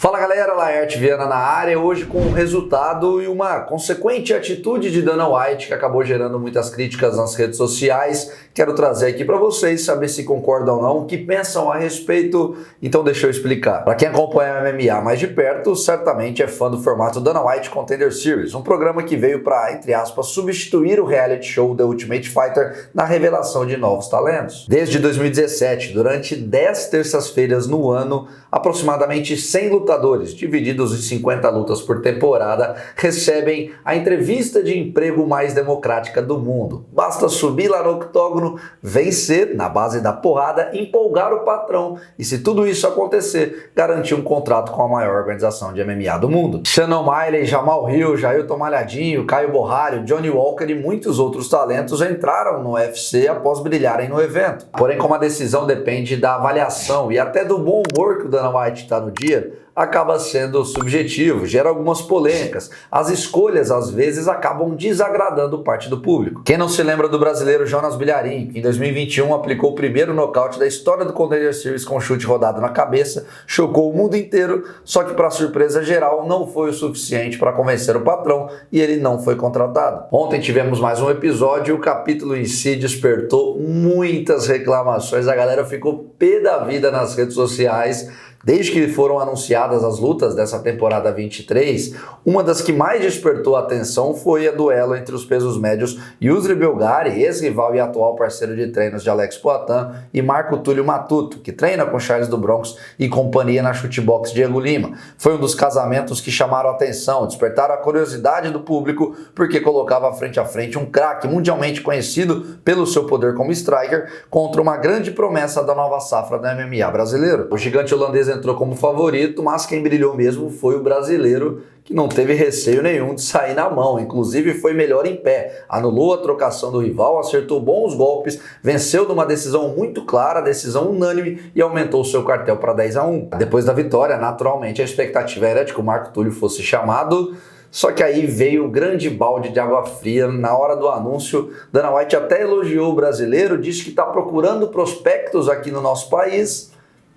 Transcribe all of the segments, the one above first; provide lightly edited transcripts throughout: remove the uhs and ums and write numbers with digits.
Fala galera, Laerte Viana na área, hoje com um resultado e uma consequente atitude de Dana White que acabou gerando muitas críticas nas redes sociais. Quero trazer aqui para vocês, saber se concordam ou não, o que pensam a respeito, então deixa eu explicar. Para quem acompanha o MMA mais de perto, certamente é fã do formato Dana White Contender Series, um programa que veio para, entre aspas, substituir o reality show The Ultimate Fighter na revelação de novos talentos. Desde 2017, durante 10 terças-feiras no ano, aproximadamente 100 lutadores, divididos em 50 lutas por temporada, recebem a entrevista de emprego mais democrática do mundo. Basta subir lá no octógono, vencer na base da porrada, empolgar o patrão e, se tudo isso acontecer, garantir um contrato com a maior organização de MMA do mundo. Sean O'Malley, Jamal Hill, Jailton Malhadinho, Caio Borralho, Johnny Walker e muitos outros talentos entraram no UFC após brilharem no evento. Porém, como a decisão depende da avaliação e até do bom humor que o Dana White está no dia, acaba sendo subjetivo, gera algumas polêmicas. As escolhas, às vezes, acabam desagradando parte do público. Quem não se lembra do brasileiro Jonas Bilharin, que em 2021 aplicou o primeiro nocaute da história do Contender Series com um chute rodado na cabeça, chocou o mundo inteiro, só que, para surpresa geral, não foi o suficiente para convencer o patrão e ele não foi contratado. Ontem tivemos mais um episódio e o capítulo em si despertou muitas reclamações. A galera ficou pé da vida nas redes sociais. Desde que foram anunciadas as lutas dessa temporada 23, uma das que mais despertou a atenção foi a duelo entre os pesos médios Yusri Belgari, ex-rival e atual parceiro de treinos de Alex Poatan, e Marco Túlio Matuto, que treina com Charles do Bronx e companhia na Chutebox Diego Lima. Foi um dos casamentos que chamaram a atenção, despertaram a curiosidade do público, porque colocava frente a frente um craque mundialmente conhecido pelo seu poder como striker contra uma grande promessa da nova safra do MMA brasileiro. O gigante holandês entrou como favorito, mas quem brilhou mesmo foi o brasileiro, que não teve receio nenhum de sair na mão, inclusive foi melhor em pé, anulou a trocação do rival, acertou bons golpes, venceu numa decisão muito clara, decisão unânime, e aumentou seu cartel para 10-1. Depois da vitória, naturalmente a expectativa era de que o Marco Túlio fosse chamado, só que aí veio o grande balde de água fria. Na hora do anúncio, Dana White até elogiou o brasileiro, disse que está procurando prospectos aqui no nosso país,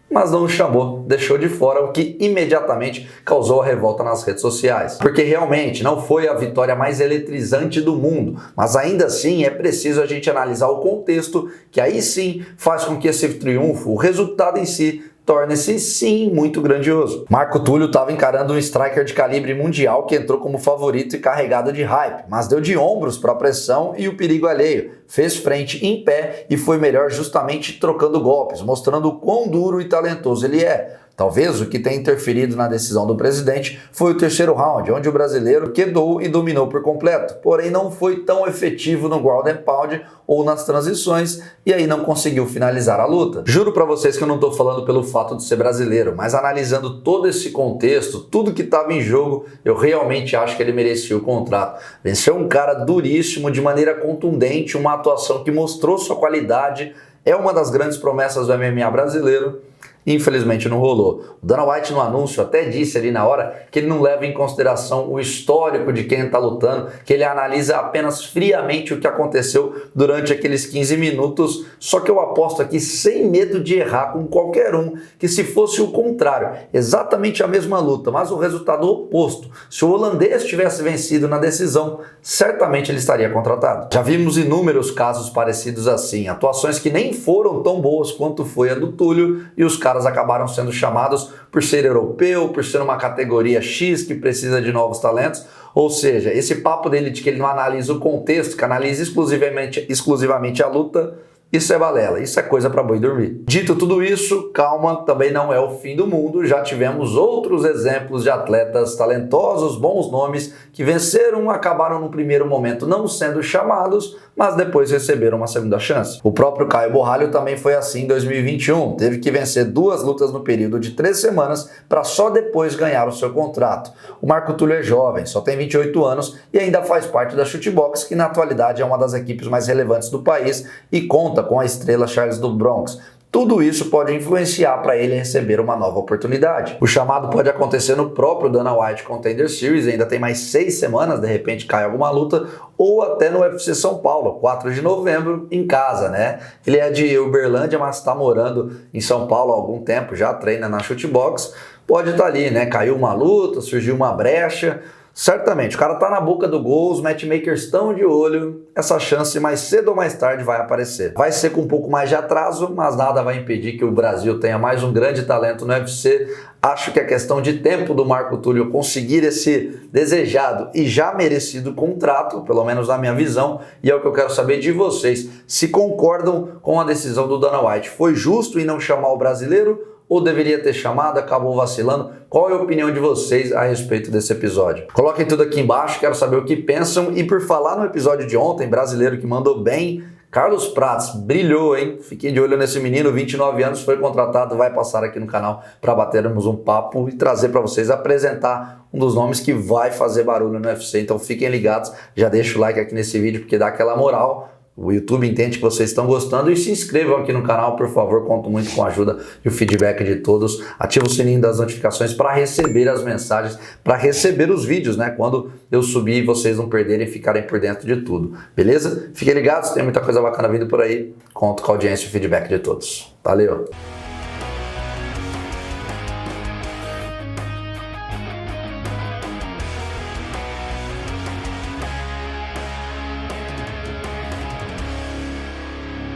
mas não o chamou, deixou de fora, o que imediatamente causou a revolta nas redes sociais. Porque realmente não foi a vitória mais eletrizante do mundo, mas ainda assim é preciso a gente analisar o contexto, que aí sim faz com que esse triunfo, o resultado em si, torne-se sim muito grandioso. Marco Túlio estava encarando um striker de calibre mundial que entrou como favorito e carregado de hype, mas deu de ombros para a pressão e o perigo alheio. Fez frente em pé e foi melhor justamente trocando golpes, mostrando o quão duro e talentoso ele é. Talvez o que tenha interferido na decisão do presidente foi o terceiro round, onde o brasileiro quedou e dominou por completo, porém não foi tão efetivo no ground and pound ou nas transições e aí não conseguiu finalizar a luta. Juro pra vocês que eu não tô falando pelo fato de ser brasileiro, mas analisando todo esse contexto, tudo que estava em jogo, eu realmente acho que ele merecia o contrato. Venceu um cara duríssimo, de maneira contundente, uma atuação que mostrou sua qualidade, é uma das grandes promessas do MMA brasileiro. Infelizmente não rolou. O Dana White no anúncio até disse ali na hora que ele não leva em consideração o histórico de quem está lutando, que ele analisa apenas friamente o que aconteceu durante aqueles 15 minutos, só que eu aposto aqui sem medo de errar com qualquer um, que se fosse o contrário, exatamente a mesma luta, mas o resultado oposto, se o holandês tivesse vencido na decisão, certamente ele estaria contratado. Já vimos inúmeros casos parecidos assim, atuações que nem foram tão boas quanto foi a do Túlio e os caras acabaram sendo chamados por ser europeu, por ser uma categoria X que precisa de novos talentos. Ou seja, esse papo dele de que ele não analisa o contexto, que analisa exclusivamente a luta, isso é balela, isso é coisa para boi dormir. Dito tudo isso, calma, também não é o fim do mundo. Já tivemos outros exemplos de atletas talentosos, bons nomes, que venceram, acabaram no primeiro momento não sendo chamados, mas depois receberam uma segunda chance. O próprio Caio Borralho também foi assim em 2021, teve que vencer 2 lutas no período de 3 semanas para só depois ganhar o seu contrato. O Marco Túlio é jovem, só tem 28 anos e ainda faz parte da Chutebox, que na atualidade é uma das equipes mais relevantes do país e conta com a estrela Charles do Bronx. tudo isso pode influenciar para ele receber uma nova oportunidade. O chamado pode acontecer no próprio Dana White Contender Series, ainda tem mais 6 semanas, de repente cai alguma luta, ou até no UFC São Paulo, 4 de novembro, em casa, né? Ele é de Uberlândia, mas está morando em São Paulo há algum tempo, já treina na Shootbox, pode estar ali, né? Caiu uma luta, surgiu uma brecha. Certamente, o cara tá na boca do gol, os matchmakers estão de olho, essa chance mais cedo ou mais tarde vai aparecer. Vai ser com um pouco mais de atraso, mas nada vai impedir que o Brasil tenha mais um grande talento no UFC. Acho que é questão de tempo do Marco Túlio conseguir esse desejado e já merecido contrato, pelo menos na minha visão, e é o que eu quero saber de vocês. Se concordam com a decisão do Dana White, foi justo em não chamar o brasileiro? Ou deveria ter chamado, acabou vacilando? Qual é a opinião de vocês a respeito desse episódio? Coloquem tudo aqui embaixo, quero saber o que pensam. E por falar no episódio de ontem, brasileiro que mandou bem, Carlos Prates, brilhou, hein? Fiquei de olho nesse menino, 29 anos, foi contratado, vai passar aqui no canal para batermos um papo e trazer para vocês, apresentar um dos nomes que vai fazer barulho no UFC. Então fiquem ligados, já deixa o like aqui nesse vídeo porque dá aquela moral. O YouTube entende que vocês estão gostando e se inscrevam aqui no canal, por favor, conto muito com a ajuda e o feedback de todos. Ativa o sininho das notificações para receber as mensagens, para receber os vídeos, né? Quando eu subir, vocês não perderem e ficarem por dentro de tudo, beleza? Fiquem ligados, tem muita coisa bacana vindo por aí. Conto com a audiência e o feedback de todos. Valeu!